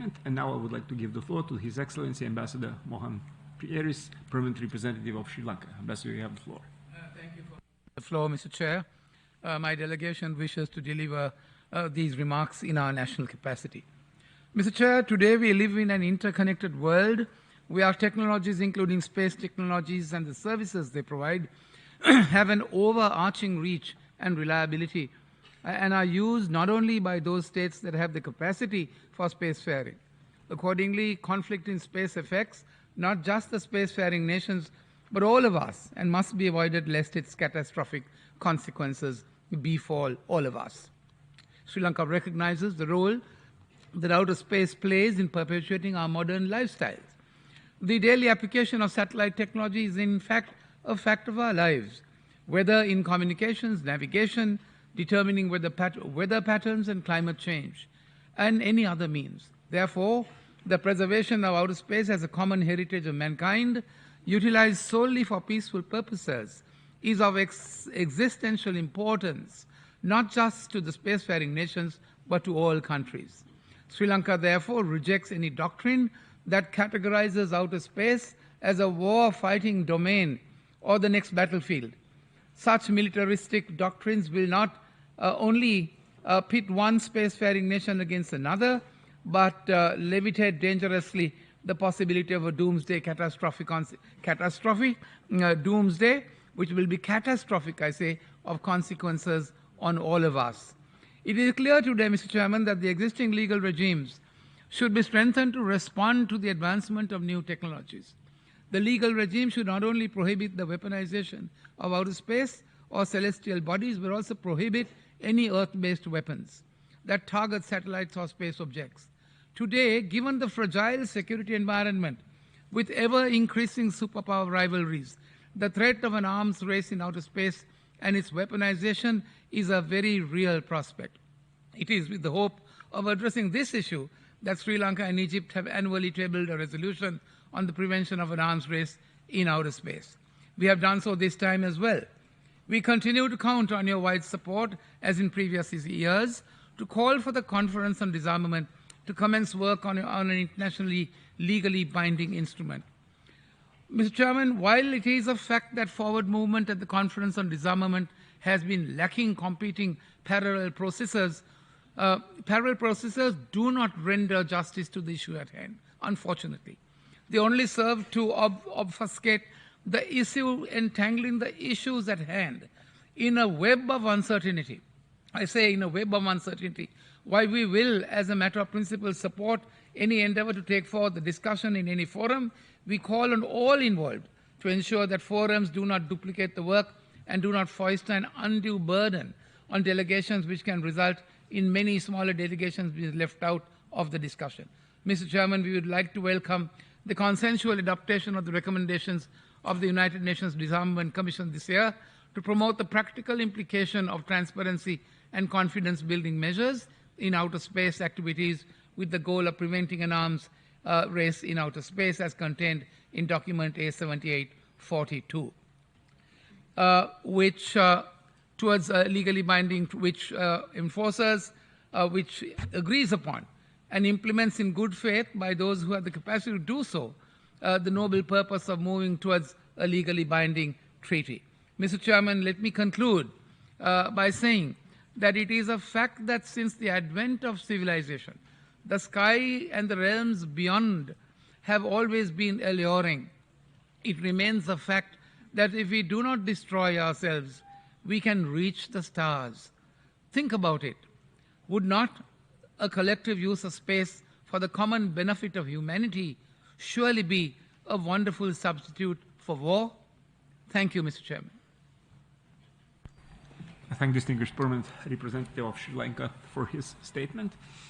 statement. And now I would like to give the floor to His Excellency Ambassador Mohan Pieris, Permanent Representative of Sri Lanka. Ambassador, you have the floor. Thank you for the floor, Mr. Chair. My delegation wishes to deliver these remarks in our national capacity. Mr. Chair, today we live in an interconnected world where technologies, including space technologies and the services they provide, have an overarching reach and reliability and are used not only by those states that have the capacity for spacefaring. Accordingly, conflict in space affects not just the spacefaring nations, but all of us, and must be avoided lest its catastrophic consequences befall all of us. Sri Lanka recognizes the role that outer space plays in perpetuating our modern lifestyles. The daily application of satellite technology is in fact a fact of our lives, whether in communications, navigation, determining weather patterns and climate change, and any other means. Therefore, the preservation of outer space as a common heritage of mankind, utilized solely for peaceful purposes, is of existential importance, not just to the spacefaring nations, but to all countries. Sri Lanka therefore rejects any doctrine that categorizes outer space as a war-fighting domain or the next battlefield. Such militaristic doctrines will not only pit one spacefaring nation against another, but levitate dangerously the possibility of a doomsday doomsday, which will be catastrophic, I say, of consequences on all of us. It is clear today, Mr. Chairman, that the existing legal regimes should be strengthened to respond to the advancement of new technologies. The legal regime should not only prohibit the weaponization of outer space or celestial bodies, but also prohibit any Earth-based weapons that target satellites or space objects. Today, given the fragile security environment with ever-increasing superpower rivalries, the threat of an arms race in outer space and its weaponization is a very real prospect. It is with the hope of addressing this issue that Sri Lanka and Egypt have annually tabled a resolution on the prevention of an arms race in outer space. We have done so this time as well. We continue to count on your wide support, as in previous years, to call for the Conference on Disarmament to commence work on an internationally legally binding instrument. Mr. Chairman, while it is a fact that forward movement at the Conference on Disarmament has been lacking competing parallel processes do not render justice to the issue at hand, unfortunately. They only serve to obfuscate the issue, entangling the issues at hand in a web of uncertainty. I say in a web of uncertainty. While we will, as a matter of principle, support any endeavor to take forward the discussion in any forum, we call on all involved to ensure that forums do not duplicate the work and do not foster an undue burden on delegations, which can result in many smaller delegations being left out of the discussion. Mr. Chairman, we would like to welcome the consensual adoption of the recommendations of the United Nations Disarmament Commission this year to promote the practical implication of transparency and confidence-building measures in outer space activities with the goal of preventing an arms race in outer space as contained in document A7842, which towards legally binding, which enforces, which agrees upon and implements in good faith by those who have the capacity to do so, the noble purpose of moving towards a legally binding treaty. Mr. Chairman, let me conclude by saying that it is a fact that since the advent of civilization, the sky and the realms beyond have always been alluring. It remains a fact that if we do not destroy ourselves, we can reach the stars. Think about it. Would not a collective use of space for the common benefit of humanity surely be a wonderful substitute for war? Thank you, Mr. Chairman. I thank distinguished Permanent Representative of Sri Lanka for his statement.